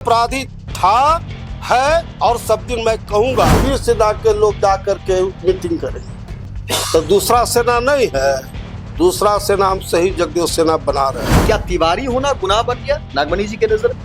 अपराधी था, है और सब दिन मैं कहूंगा। फिर सेना के लोग जा करके मीटिंग करें तो दूसरा सेना नहीं है, दूसरा सेना हम सही जगदेव सेना बना रहे हैं। क्या तिवारी होना गुनाह बन गया नागमणि जी के नजर?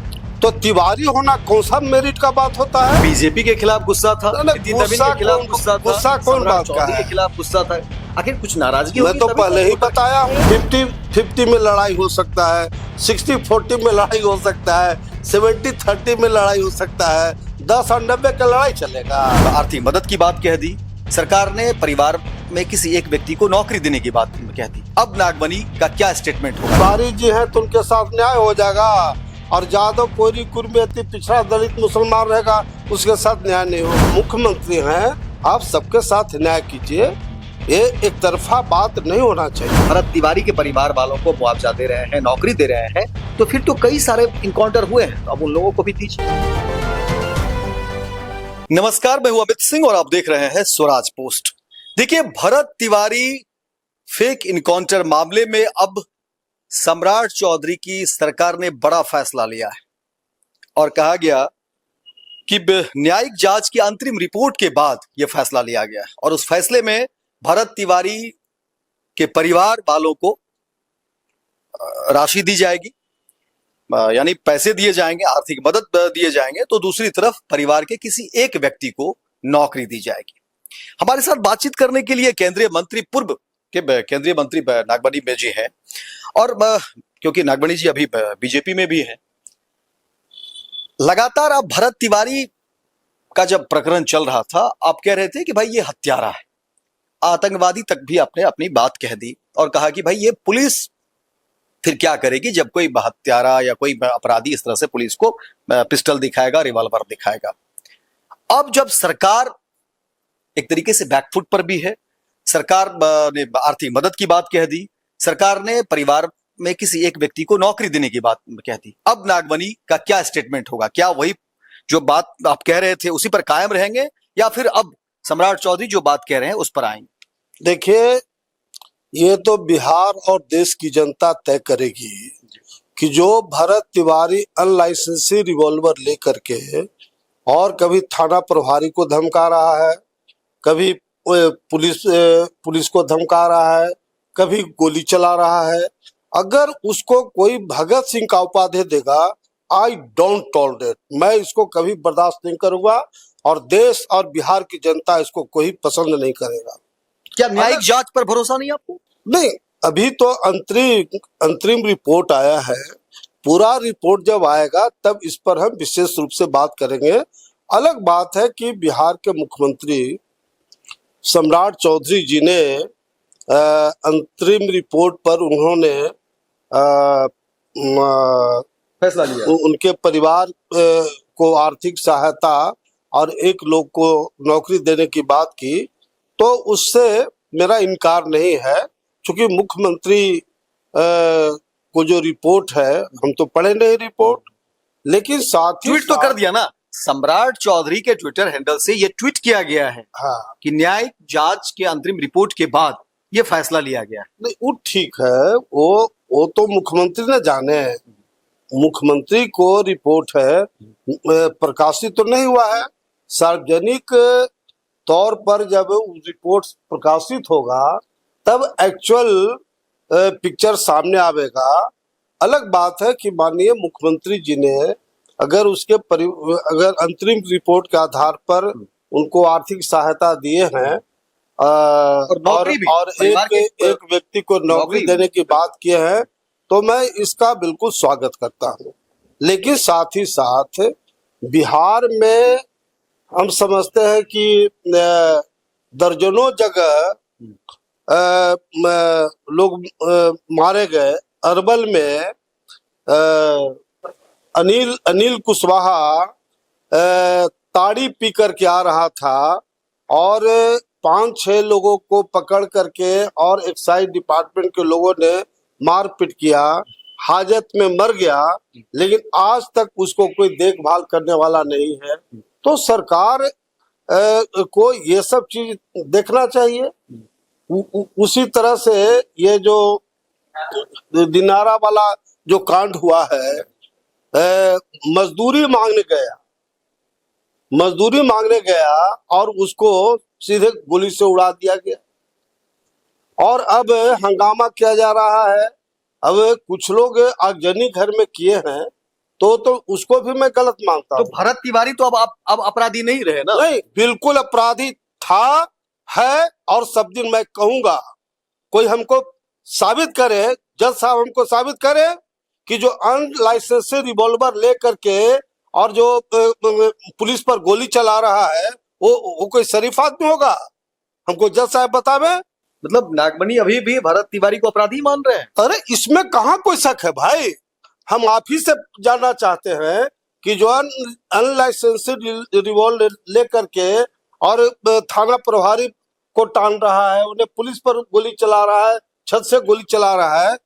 तो तिवारी होना कौन सा मेरिट का बात होता है? बीजेपी के खिलाफ गुस्सा था, नितिन नवीन के खिलाफ गुस्सा था, गुस्सा कौन बात का के है? खिलाफ गुस्सा था। आखिर कुछ नाराजगी मैं होगी तो तभी पहले ही होता। बताया हूँ, 50-50 में लड़ाई हो सकता है, 60-40 में लड़ाई हो सकता है, 70-30 में लड़ाई हो सकता है, 10-90 का लड़ाई चलेगा। आर्थिक मदद की बात कह दी सरकार ने, परिवार में किसी एक व्यक्ति को नौकरी देने की बात कह दी। अब नागमणि का क्या स्टेटमेंट होगा? तिवारी जी हैं तो उनके साथ न्याय हो जाएगा, और जादव कोरी कुर्मी अति पिछड़ा दलित मुसलमान रहेगा उसके साथ न्याय नहीं होगा। मुख्यमंत्री हैं, आप सबके साथ न्याय कीजिए, ये एक तरफा बात नहीं होना चाहिए। भरत तिवारी के परिवार वालों को मुआवजा दे रहे हैं, नौकरी दे रहे हैं, तो फिर तो कई सारे इनकाउंटर हुए हैं, तो अब उन लोगों को भी दीजिए। नमस्कार, मैं हूं अमित सिंह और आप देख रहे हैं स्वराज पोस्ट। देखिए, भरत तिवारी फेक इनकाउंटर मामले में अब सम्राट चौधरी की सरकार ने बड़ा फैसला लिया है और कहा गया कि न्यायिक जांच की अंतरिम रिपोर्ट के बाद यह फैसला लिया गया है और उस फैसले में भरत तिवारी के परिवार वालों को राशि दी जाएगी, यानी पैसे दिए जाएंगे, आर्थिक मदद दिए जाएंगे, तो दूसरी तरफ परिवार के किसी एक व्यक्ति को नौकरी दी जाएगी। हमारे साथ बातचीत करने के लिए केंद्रीय मंत्री, पूर्व के केंद्रीय मंत्री नागमणि में जी हैं, और क्योंकि नागमणि जी अभी बीजेपी में भी हैं, लगातार आप भरत तिवारी का जब प्रकरण चल रहा था, आप कह रहे थे कि भाई ये हत्यारा है, आतंकवादी तक भी आपने अपनी बात कह दी और कहा कि भाई ये पुलिस फिर क्या करेगी जब कोई हत्यारा या कोई अपराधी इस तरह से पुलिस को पिस्टल दिखाएगा, रिवॉल्वर दिखाएगा। अब जब सरकार एक तरीके से बैकफुट पर भी है, सरकार ने आर्थिक मदद की बात कह दी, सरकार ने परिवार में किसी एक व्यक्ति को नौकरी देने की बात कह दी। अब नागमणि का क्या स्टेटमेंट होगा? क्या वही जो बात आप कह रहे थे उसी पर कायम रहेंगे, या फिर अब सम्राट चौधरी जो बात कह रहे हैं उस पर आएंगे? देखिए, ये तो बिहार और देश की जनता तय करेगी कि जो भरत तिवारी अनलाइसेंसी रिवॉल्वर लेकर के और कभी थाना प्रभारी को धमका रहा है, कभी पुलिस को धमका रहा है, कभी गोली चला रहा है, अगर उसको कोई भगत सिंह का उपाधि देगा, आई डोंट टॉलरेट, मैं इसको कभी बर्दाश्त नहीं करूंगा और देश और बिहार की जनता इसको कोई पसंद नहीं करेगा। क्या न्यायिक जांच पर भरोसा नहीं आपको? नहीं, अभी तो अंतरिम रिपोर्ट आया है, पूरा रिपोर्ट जब आएगा तब इस पर हम विशेष रूप से बात करेंगे। अलग बात है कि बिहार के मुख्यमंत्री सम्राट चौधरी जी ने अंतरिम रिपोर्ट पर उन्होंने फैसला लिया, उनके परिवार को आर्थिक सहायता और एक लोग को नौकरी देने की बात की, तो उससे मेरा इनकार नहीं है, क्योंकि मुख्यमंत्री को जो रिपोर्ट है, हम तो पढ़े नहीं रिपोर्ट, लेकिन साथ ही ट्वीट तो कर दिया ना, सम्राट चौधरी के ट्विटर हैंडल से ये ट्वीट किया गया है हाँ, कि न्यायिक जांच के अंतरिम रिपोर्ट के बाद ये फैसला लिया गया है। नहीं वो ठीक है, वो तो मुख्यमंत्री ने जाने, मुख्यमंत्री को रिपोर्ट है, प्रकाशित तो नहीं हुआ है। सार्वजनिक तौर पर जब रिपोर्ट प्रकाशित होगा तब एक्चुअल पिक्चर सामने आवेगा। अलग बात है कि माननीय मुख्यमंत्री जी ने अगर अगर अंतरिम रिपोर्ट के आधार पर उनको आर्थिक सहायता दिए हैं और एक व्यक्ति को नौकरी देने की बात किए हैं, तो मैं इसका बिल्कुल स्वागत करता हूं। लेकिन साथ ही साथ बिहार में हम समझते हैं कि दर्जनों जगह लोग मारे गए। अरवल में अनिल कुशवाहा ताड़ी पी करके आ रहा था और 5-6 लोगों को पकड़ करके और एक्साइज डिपार्टमेंट के लोगों ने मारपीट किया, हाजत में मर गया, लेकिन आज तक उसको कोई देखभाल करने वाला नहीं है। तो सरकार को ये सब चीज देखना चाहिए। उसी तरह से ये जो दिनारा वाला जो कांड हुआ है, मजदूरी मांगने गया और उसको सीधे गोली से उड़ा दिया गया। और अब हंगामा किया जा रहा है। अब कुछ लोग आगजनी घर में किए हैं तो उसको भी मैं गलत मानता तो हूँ। भरत तिवारी तो अब अपराधी नहीं रहे ना। नहीं, बिल्कुल अपराधी था, है और सब दिन मैं कहूंगा। कोई हमको साबित करे, जज साहब हमको साबित करे कि जो अनलाइसेंस रिवॉल्वर लेकर के और जो पुलिस पर गोली चला रहा है वो कोई शरीफ आदमी होगा। हमको जज साहब बतावे। मतलब नागमणि अभी भी भरत तिवारी को अपराधी मान रहे हैं। अरे इसमें कहाँ कोई शक है भाई। हम आप ही से जानना चाहते हैं कि जो अनलाइसेंस रिवॉल्वर लेकर के और थाना प्रभारी को टान रहा है, उन्हें पुलिस पर गोली चला रहा है, छत से गोली चला रहा है,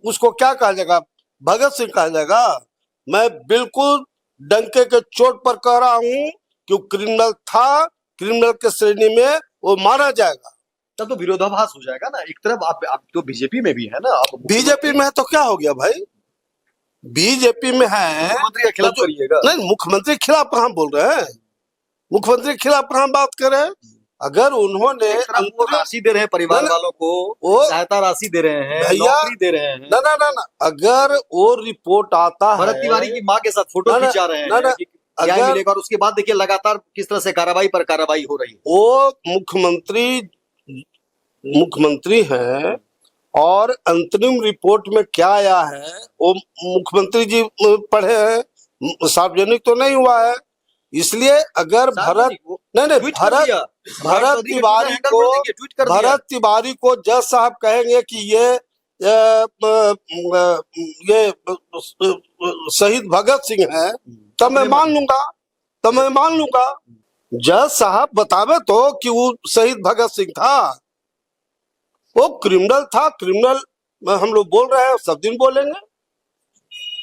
उसको क्या कहा जाएगा? भगत सिंह कहा जाएगा? मैं बिल्कुल डंके के चोट पर कह रहा हूँ कि वो क्रिमिनल था, क्रिमिनल के श्रेणी में वो मारा जाएगा। तब तो विरोधाभास हो जाएगा ना। एक तरफ आप तो बीजेपी में भी है ना। आप बीजेपी में है तो क्या हो गया भाई? बीजेपी में है मुख्यमंत्री के खिलाफ तो करिएगा। नहीं, मुख्यमंत्री के खिलाफ कहाँ बोल रहे हैं? मुख्यमंत्री के खिलाफ कहाँ बात करें? अगर उन्होंने वो राशि दे रहे हैं परिवार वालों को, सहायता राशि दे रहे हैं, भैया नौकरी दे रहे हैं। ना, अगर वो रिपोर्ट आता भरत है, तिवारी की मां के साथ फोटो खिंचा रहे हैं कि न्याय मिलेगा, और उसके बाद देखिए लगातार किस तरह से कार्रवाई पर कार्रवाई हो रही है। वो मुख्यमंत्री हैं और अंतरिम रिपोर्ट में क्या आया है वो मुख्यमंत्री जी पढ़े हैं, सार्वजनिक तो नहीं हुआ है। इसलिए अगर भरत तिवारी को जज साहब कहेंगे कि ये शहीद भगत सिंह है, तब मैं मान लूंगा। जज साहब बतावे तो कि वो शहीद भगत सिंह था, वो क्रिमिनल था। क्रिमिनल हम लोग बोल रहे हैं, सब दिन बोलेंगे।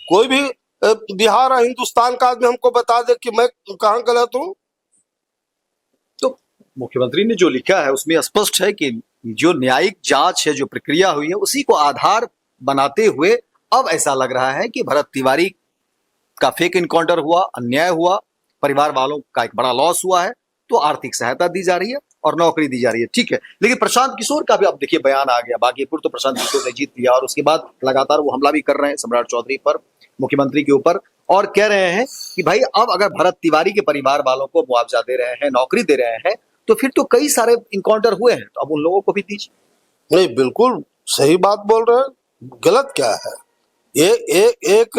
कोई भी बिहार और हिंदुस्तान का आदमी हमको बता दे कि मैं कहाँ गलत हूँ। तो मुख्यमंत्री ने जो लिखा है उसमें स्पष्ट है कि जो न्यायिक जांच है, जो प्रक्रिया हुई है, उसी को आधार बनाते हुए अब ऐसा लग रहा है कि भरत तिवारी का फेक इनकाउंटर हुआ, अन्याय हुआ, परिवार वालों का एक बड़ा लॉस हुआ है, तो आर्थिक सहायता दी जा रही है और नौकरी दी जा रही है। ठीक है, लेकिन प्रशांत किशोर का भी अब देखिए बयान आ गया। बागीपुर तो प्रशांत किशोर ने जीत लिया और उसके बाद लगातार वो हमला भी कर रहे हैं सम्राट चौधरी पर, मुख्यमंत्री के ऊपर, और कह रहे हैं कि भाई अब अगर भरत तिवारी के परिवार वालों को मुआवजा दे रहे हैं, नौकरी दे रहे हैं, तो फिर तो कई सारे इनकाउंटर हुए हैं, तो अब उन लोगों को भी दीजिए। नहीं, बिल्कुल सही बात बोल रहे हैं। गलत क्या है? एक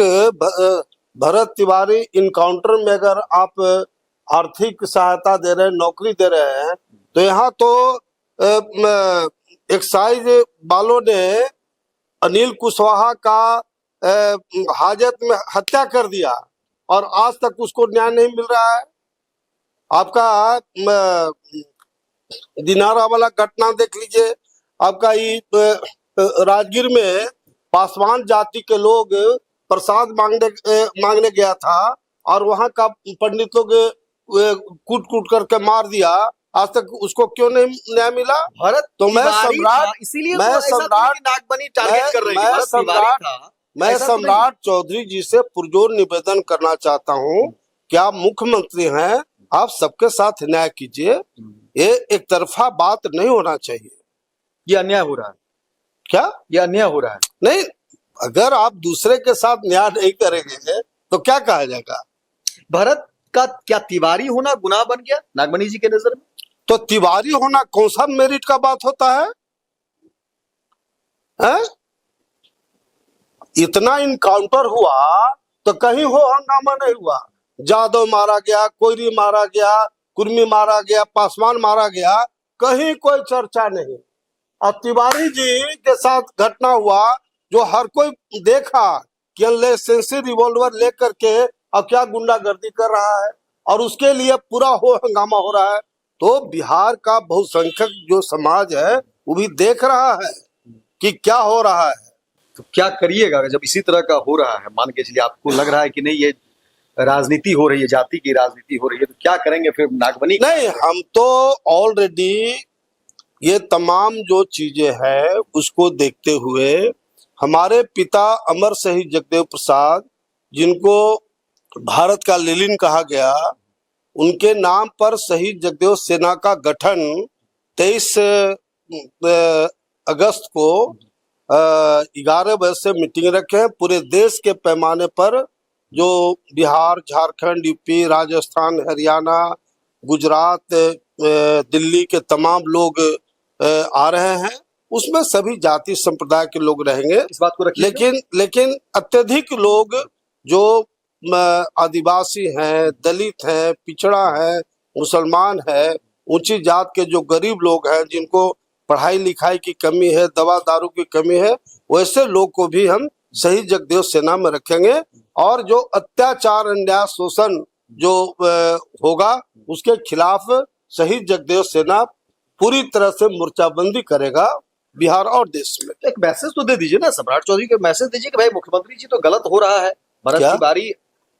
भरत तिवारी इनकाउंटर में अगर आप आर्थिक सहायता दे रहे हैं, नौकरी दे रहे हैं, तो यहाँ तो एक्साइज वालों ने अनिल कुशवाहा का हाजत में हत्या कर दिया और आज तक उसको न्याय नहीं मिल रहा है। आपका दिनारा वाला घटना देख लीजिए। आपका ये राजगीर में पासवान जाति के लोग प्रसाद मांगने गया था और वहां का पंडित लोग कूट करके मार दिया। आज तक उसको क्यों नहीं न्याय मिला? भरत तो मैं सम्राट सम्राट चौधरी जी से पुरजोर निवेदन करना चाहता हूँ, क्या मुख्यमंत्री हैं, आप सबके साथ न्याय कीजिए। ये एक तरफा बात नहीं होना चाहिए। ये अन्याय हो रहा है। क्या ये अन्याय हो रहा है? नहीं, अगर आप दूसरे के साथ न्याय नहीं करेंगे तो क्या कहा जाएगा? भरत का क्या तिवारी होना गुनाह बन गया नागमणि जी के नजर में? तो तिवारी होना कौन सा मेरिट का बात होता है? इतना इनकाउंटर हुआ तो कहीं हो हंगामा नहीं हुआ। जादव मारा गया, कोयरी मारा गया, कुर्मी मारा गया, पासवान मारा गया, कहीं कोई चर्चा नहीं। और तिवारी जी के साथ घटना हुआ जो हर कोई देखा कि अनलाइसेंस रिवॉल्वर लेकर के और क्या गुंडागर्दी कर रहा है, और उसके लिए पूरा हो हंगामा हो रहा है। तो बिहार का बहुसंख्यक जो समाज है वो भी देख रहा है कि क्या हो रहा है। तो क्या करिएगा जब इसी तरह का हो रहा है? मान के चलिए आपको लग रहा है कि नहीं, ये राजनीति हो रही है, जाति की राजनीति हो रही है, तो क्या करेंगे फिर नागमणि? नहीं, हम तो ऑलरेडी ये तमाम जो चीजें हैं उसको देखते हुए हमारे पिता अमर शहीद जगदेव प्रसाद जिनको भारत का लेनिन कहा गया, उनके नाम पर शहीद जगदेव सेना का गठन 23 अगस्त को 11 बजे से मीटिंग रखे हैं। पूरे देश के पैमाने पर जो बिहार, झारखंड, यूपी, राजस्थान, हरियाणा, गुजरात, दिल्ली के तमाम लोग आ रहे हैं। उसमें सभी जाति संप्रदाय के लोग रहेंगे, इस बात को रखिए। लेकिन अत्यधिक लोग जो आदिवासी हैं, दलित हैं, पिछड़ा है, मुसलमान है, ऊंची जात के जो गरीब लोग हैं, जिनको पढ़ाई लिखाई की कमी है, दवा दारू की कमी है, वैसे लोग को भी हम शहीद जगदेव सेना में रखेंगे। और जो अत्याचार, अन्याय, शोषण जो होगा, उसके खिलाफ शहीद जगदेव सेना पूरी तरह से मोर्चाबंदी करेगा बिहार और देश में। एक मैसेज तो दे दीजिए ना सम्राट चौधरी के, मैसेज दीजिए कि भाई मुख्यमंत्री जी तो गलत हो रहा है भरत क्या? तिवारी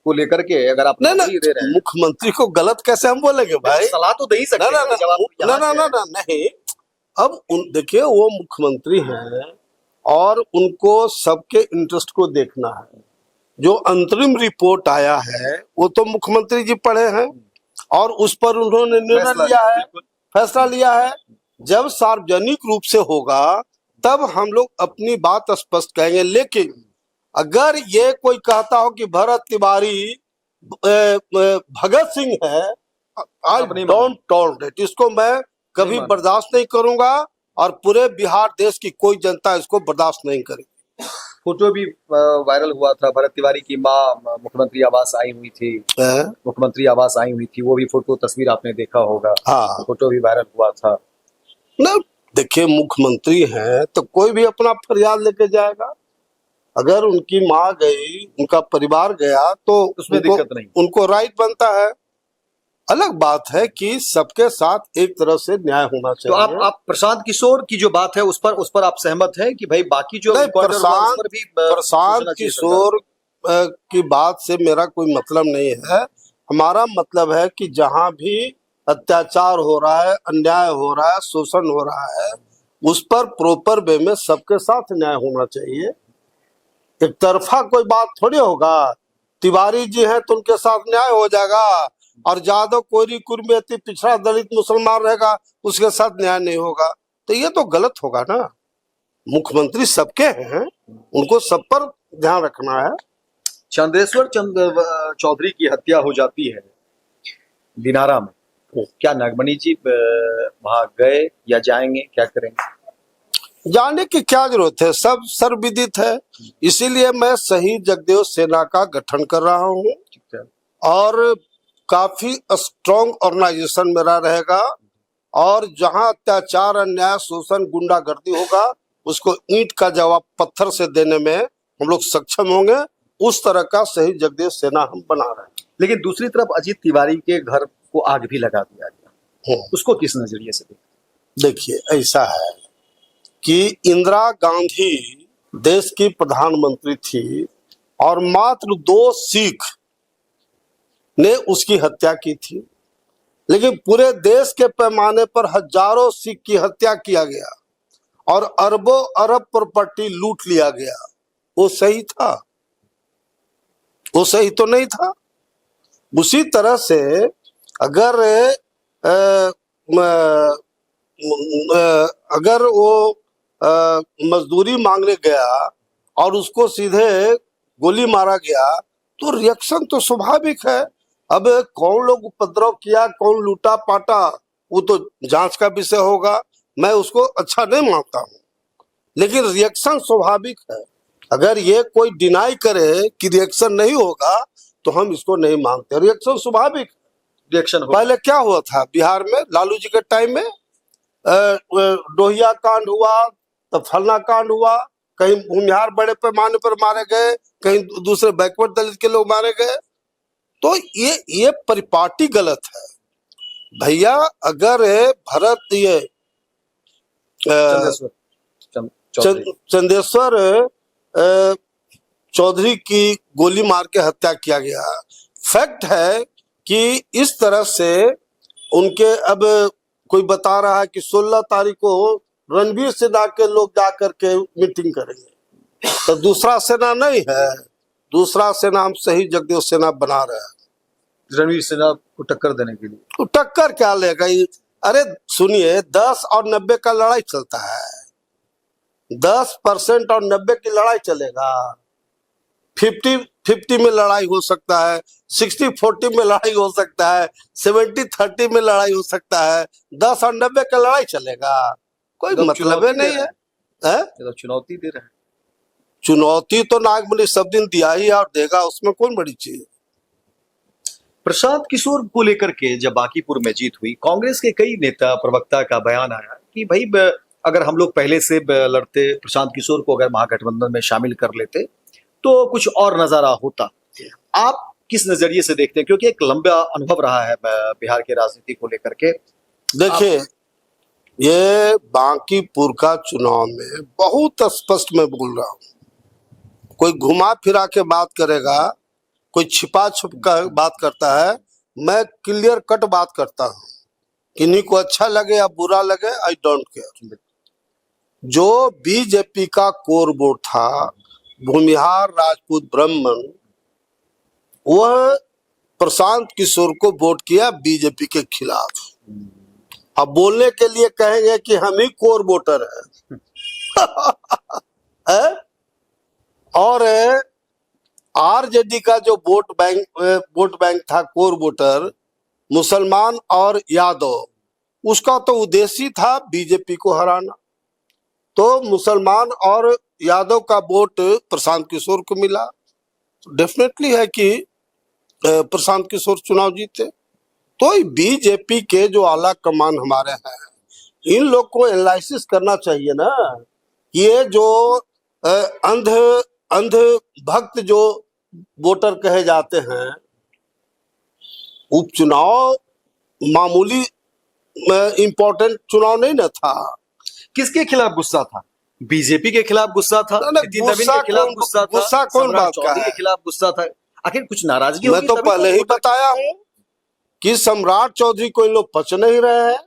को लेकर के। अगर आप नहीं, दे रहे हैं, मुख्यमंत्री को गलत कैसे हम बोलेंगे भाई? सलाह तो दे ही सकते हैं जब आप यहाँ से हैं। नहीं। अब देखिए, वो मुख्यमंत्री हैं और उनको सबके इंटरेस्ट को देखना है। जो अंतरिम रिपोर्ट आया है वो तो मुख्यमंत्री जी पढ़े हैं और उस पर उन्होंने निर्णय लिया है, फैसला लिया है। जब सार्वजनिक रूप से होगा तब हम लोग अपनी बात स्पष्ट कहेंगे। लेकिन अगर ये कोई कहता हो कि भरत तिवारी भगत सिंह है, आई डोंट टॉलरेट, इसको मैं कभी बर्दाश्त नहीं करूंगा और पूरे बिहार देश की कोई जनता इसको बर्दाश्त नहीं करेगी। फोटो भी वायरल हुआ था, भरत तिवारी की माँ मुख्यमंत्री आवास आई हुई थी, मुख्यमंत्री आवास आई हुई थी, वो भी फोटो तस्वीर आपने देखा होगा। हाँ, फोटो भी वायरल हुआ था ना। देखिए, मुख्यमंत्री हैं तो कोई भी अपना फरियाद लेके जाएगा। अगर उनकी माँ गई, उनका परिवार गया तो उसमें दिक्कत नहीं, उनको राइट बनता है। अलग बात है कि सबके साथ एक तरह से न्याय होना चाहिए। तो आप प्रशांत किशोर की जो बात है उस पर आप सहमत हैं कि भाई बाकी जो प्रशांत किशोर की बात से मेरा कोई मतलब नहीं है। हमारा मतलब है कि जहां भी अत्याचार हो रहा है, अन्याय हो रहा है, शोषण हो रहा है, उस पर प्रॉपर वे में सबके साथ न्याय होना चाहिए। एक तरफा कोई बात थोड़ी होगा। तिवारी जी हैं तो उनके साथ न्याय हो जाएगा और जादव, कोयरी, कुर्मी, पिछड़ा, दलित, मुसलमान रहेगा, उसके साथ न्याय नहीं होगा, तो ये तो गलत होगा ना। मुख्यमंत्री सबके हैं, उनको सब पर ध्यान रखना है। चंद्रेश्वर चौधरी की हत्या हो जाती है दिनारा में, क्या नागमणि जी वहां गए या जाएंगे, क्या करेंगे? जाने की क्या जरूरत है, सब सर्वविदित है। इसीलिए मैं शहीद जगदेव सेना का गठन कर रहा हूँ और काफी स्ट्रॉन्ग ऑर्गेनाइजेशन मेरा रहेगा। और जहां अत्याचार, अन्याय, शोषण, गुंडागर्दी होगा, उसको ईंट का जवाब पत्थर से देने में हम लोग सक्षम होंगे। उस तरह का शहीद जगदेव सेना हम बना रहे हैं। लेकिन दूसरी तरफ अजीत तिवारी के घर को आग भी लगा दिया गया, उसको किस नजरिए से देखिए, ऐसा है कि इंदिरा गांधी देश की प्रधानमंत्री थी और मात्र 2 सिख ने उसकी हत्या की थी, लेकिन पूरे देश के पैमाने पर हजारों सिख की हत्या किया गया और अरबों अरब प्रॉपर्टी लूट लिया गया। वो सही था? वो सही तो नहीं था। उसी तरह से अगर वो मजदूरी मांगने गया और उसको सीधे गोली मारा गया तो रिएक्शन तो स्वाभाविक है। अब कौन लोग उपद्रव किया, कौन लूटा पाटा, वो तो जांच का विषय होगा। मैं उसको अच्छा नहीं मानता हूँ, लेकिन रिएक्शन स्वाभाविक है। अगर ये कोई डिनाई करे कि रिएक्शन नहीं होगा तो हम इसको नहीं मानते। रिएक्शन स्वाभाविक रिएक्शन पहले क्या हुआ था बिहार में, लालू जी के टाइम में डोहिया कांड हुआ, तब फलना कांड हुआ, कहीं भूमिहार बड़े पैमाने पर मारे गए, कहीं दूसरे बैकवर्ड दलित के लोग मारे गए। तो ये परिपाटी गलत है भैया। अगर भरत ये चंद्रेश्वर चौधरी की गोली मार के हत्या किया गया, फैक्ट है कि इस तरह से उनके, अब कोई बता रहा है कि 16 तारीख को रणवीर सेना के लोग जाकर के मीटिंग करेंगे, तो दूसरा सेना नहीं है दूसरा सेना हम शहीद जगदेव सेना बना रहे हैं। रणवीर सिन्हा को टक्कर देने के लिए। तो टक्कर क्या लेगा? अरे सुनिए, 10 और 90 का लड़ाई चलता है। 10% और 90 की लड़ाई चलेगा। 50-50 में लड़ाई हो सकता है, 60-40 में लड़ाई हो सकता है, 70-30 में लड़ाई हो सकता है। 10 और 90 का लड़ाई चलेगा, कोई मतलब ही नहीं है। तो चुनौती दे रहे हैं। चुनौती तो नागमणि सब दिन दिया ही और देगा, उसमें कौन बड़ी चीज है। प्रशांत किशोर को लेकर के जब बांकीपुर में जीत हुई, कांग्रेस के कई नेता प्रवक्ता का बयान आया कि भाई अगर हम लोग पहले से लड़ते, प्रशांत किशोर को अगर महागठबंधन में शामिल कर लेते तो कुछ और नजारा होता। आप किस नजरिए से देखते हैं, क्योंकि एक लंबा अनुभव रहा है बिहार की राजनीति को लेकर के। देखिए, ये बांकीपुर का चुनाव में बहुत स्पष्ट मैं बोल रहा हूँ। कोई घुमा फिरा के बात करेगा, कोई छिपा छुप कर बात करता है। मैं क्लियर कट बात करता हूँ, किन्हीं को अच्छा लगे या बुरा लगे, आई डोंट केयर। जो बीजेपी का कोर वोट था, भूमिहार राजपूत ब्राह्मण, वह प्रशांत किशोर को वोट किया बीजेपी के खिलाफ। अब बोलने के लिए कहेंगे कि हम ही कोर वोटर है? और आरजेडी का जो वोट बैंक था, कोर वोटर, मुसलमान और यादव, उसका तो उद्देश्य था बीजेपी को हराना। तो मुसलमान और यादव का वोट प्रशांत किशोर को मिला। डेफिनेटली है कि प्रशांत किशोर चुनाव जीते। तो बीजेपी के जो आला कमान हमारे हैं, इन लोग को एनालिसिस करना चाहिए ना। ये जो अंध भक्त जो वोटर कहे जाते हैं, उपचुनाव मामूली इम्पोर्टेंट चुनाव नहीं ना था। किसके खिलाफ गुस्सा था? बीजेपी के खिलाफ गुस्सा था, नितिन नवीन के खिलाफ गुस्सा था, गुस्सा कौन बात का के खिलाफ गुस्सा था। आखिर कुछ नाराजगी मैं तो पहले ही बताया हूँ कि सम्राट चौधरी को इन लोग पच नहीं रहे हैं।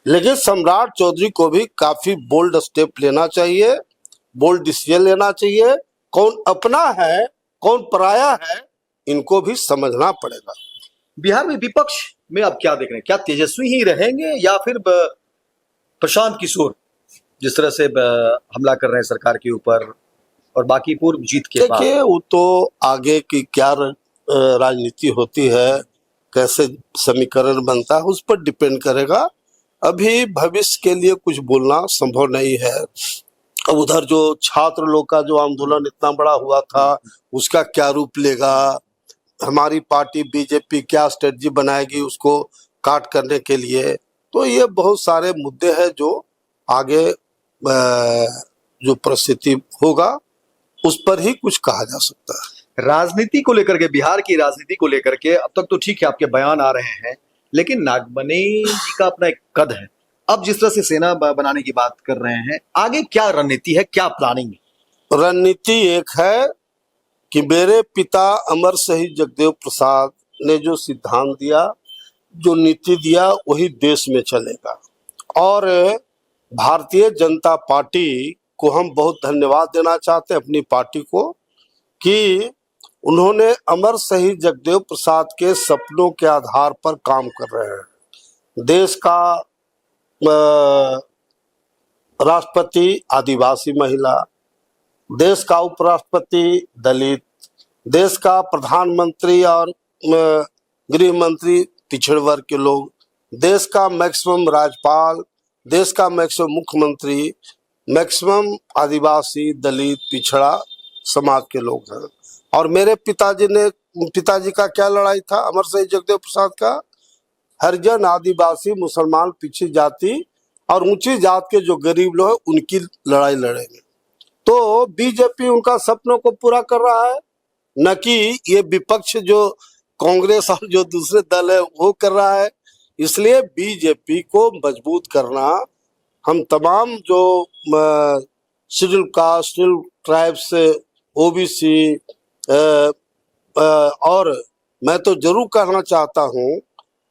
लेकिन सम्राट चौधरी को भी काफी बोल्ड स्टेप लेना चाहिए, बोल्ड डिसीजन लेना चाहिए। कौन अपना है, कौन पराया है, इनको भी समझना पड़ेगा। बिहार में विपक्ष में अब क्या देख रहे हैं? क्या तेजस्वी ही रहेंगे या फिर प्रशांत किशोर जिस तरह से हमला कर रहे हैं सरकार के ऊपर, और बांकीपुर जीत के बाद? देखिए, वो तो आगे की क्या राजनीति होती है, कैसे समीकरण बनता है, उस पर डिपेंड करेगा। अभी भविष्य के लिए कुछ बोलना संभव नहीं है। अब उधर जो छात्र लोग का जो आंदोलन इतना बड़ा हुआ था, उसका क्या रूप लेगा, हमारी पार्टी बीजेपी क्या स्ट्रेटजी बनाएगी उसको काट करने के लिए, तो ये बहुत सारे मुद्दे हैं जो आगे जो परिस्थिति होगा उस पर ही कुछ कहा जा सकता है। राजनीति को लेकर के, बिहार की राजनीति को लेकर के अब तक तो ठीक है, आपके बयान आ रहे हैं, लेकिन नागमणि जी का अपना एक कद है। अब जिस तरह से सेना बनाने की बात कर रहे हैं, आगे क्या रणनीति है, क्या प्लानिंग है? रणनीति एक है कि मेरे पिता अमर शहीद जगदेव प्रसाद ने जो सिद्धांत दिया, जो नीति दिया, वही देश में चलेगा। और भारतीय जनता पार्टी को हम बहुत धन्यवाद देना चाहते हैं, अपनी पार्टी को, कि उन्होंने अमर शहीद जगदेव प्रसाद के सपनों के आधार पर काम कर रहे हैं। देश का राष्ट्रपति आदिवासी महिला, देश का उपराष्ट्रपति दलित, देश का प्रधानमंत्री और गृह मंत्री पिछड़े वर्ग के लोग, देश का मैक्सिमम राज्यपाल, देश का मैक्सिमम मुख्यमंत्री, मैक्सिमम आदिवासी दलित पिछड़ा समाज के लोग हैं। और मेरे पिताजी का क्या लड़ाई था अमर शहीद जगदेव प्रसाद का? हरिजन, आदिवासी, मुसलमान, पिछड़ी जाति और ऊंची जात के जो गरीब लोग हैं उनकी लड़ाई लड़ेंगे। तो बीजेपी उनका सपनों को पूरा कर रहा है, न कि ये विपक्ष जो कांग्रेस और जो दूसरे दल है वो कर रहा है। इसलिए बीजेपी को मजबूत करना, हम तमाम जो schedule caste, schedule tribes, OBC, और मैं तो जरूर कहना चाहता हूँ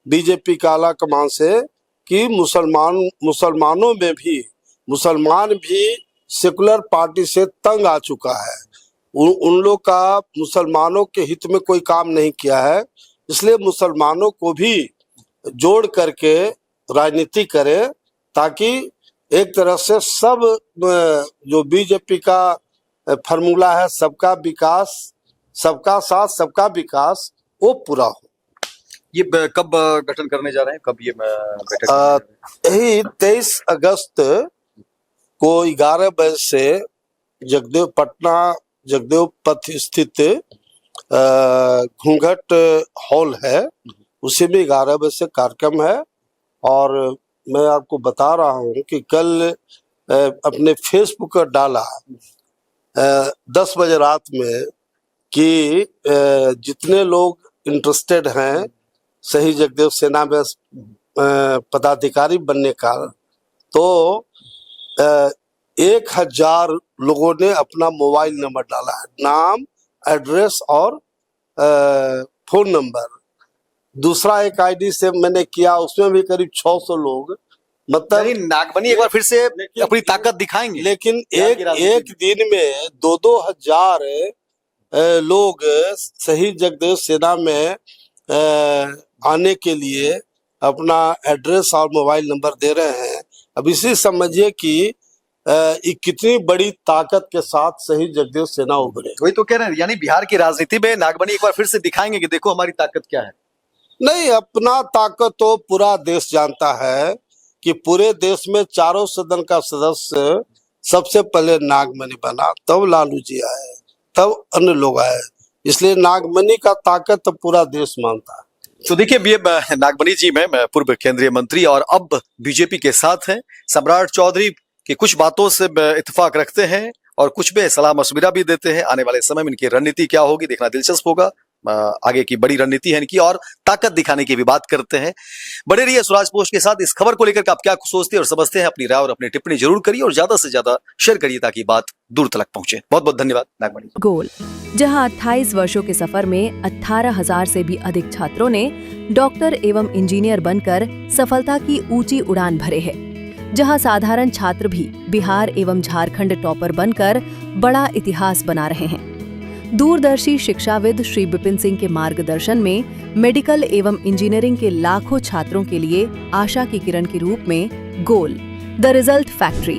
बीजेपी का आला कमान से कि मुसलमानों में भी, मुसलमान भी सेकुलर पार्टी से तंग आ चुका है। उन लोग का मुसलमानों के हित में कोई काम नहीं किया है, इसलिए मुसलमानों को भी जोड़ करके राजनीति करे, ताकि एक तरह से सब जो बीजेपी का फार्मूला है सबका विकास, सबका साथ सबका विकास, वो पूरा हो। ये कब गठन करने जा रहे हैं, कब ये बैठक करने जा रहे हैं? यही 23 अगस्त को 11 बजे से पटना जगदेव पथ स्थित घूंघट हॉल है, उसी में 11 बजे से कार्यक्रम है। और मैं आपको बता रहा हूँ कि कल अपने फेसबुक पर डाला 10 बजे रात में कि जितने लोग इंटरेस्टेड हैं सही जगदेव सेना में पदाधिकारी बनने का, तो 1000 लोगों ने अपना मोबाइल नंबर डाला है, नाम, एड्रेस और फोन नंबर। दूसरा एक आईडी से मैंने किया, उसमें भी करीब 600 लोग, मतलब नागमणि एक बार फिर से अपनी ताकत दिखाएंगे। लेकिन एक दिन में 2-2 हजार लोग सही जगदेव सेना में आने के लिए अपना एड्रेस और मोबाइल नंबर दे रहे हैं। अब इसी समझिए कि ये कितनी बड़ी ताकत के साथ सही जगदेव सेना उभरे। वही तो कह रहे हैं, यानी बिहार की राजनीति में नागमणि एक बार फिर से दिखाएंगे कि देखो हमारी ताकत क्या है। नहीं, अपना ताकत तो पूरा देश जानता है कि पूरे देश में चारों सदन का सदस्य सबसे पहले नागमणि बना, तब लालू जी आए, तब अन्य लोग आए, इसलिए नागमणि का ताकत तो पूरा देश मानता है। तो देखिए, ये नागमणि जी में पूर्व केंद्रीय मंत्री और अब बीजेपी के साथ हैं। सम्राट चौधरी की कुछ बातों से इत्तेफाक रखते हैं और कुछ में सलाह मशविरा भी देते हैं। आने वाले समय में इनकी रणनीति क्या होगी देखना दिलचस्प होगा। आगे की बड़ी रणनीति है इनकी और ताकत दिखाने की भी बात करते हैं। बने रहिए स्वराज पोस्ट के साथ। इस खबर को लेकर आप क्या सोचते हैं और समझते हैं, अपनी राय और अपनी टिप्पणी जरूर करिए और ज्यादा से ज्यादा शेयर करिए ताकि बात दूर तक पहुंचे। बहुत बहुत धन्यवाद नागमणि। गोल, जहां 28 वर्षों के सफर में 18,000 से भी अधिक छात्रों ने डॉक्टर एवं इंजीनियर बनकर सफलता की ऊंची उड़ान भरे है, जहां साधारण छात्र भी बिहार एवं झारखंड टॉपर बनकर बड़ा इतिहास बना रहे हैं। दूरदर्शी शिक्षाविद श्री विपिन सिंह के मार्गदर्शन में मेडिकल एवं इंजीनियरिंग के लाखों छात्रों के लिए आशा की किरण के रूप में गोल, द रिजल्ट फैक्ट्री,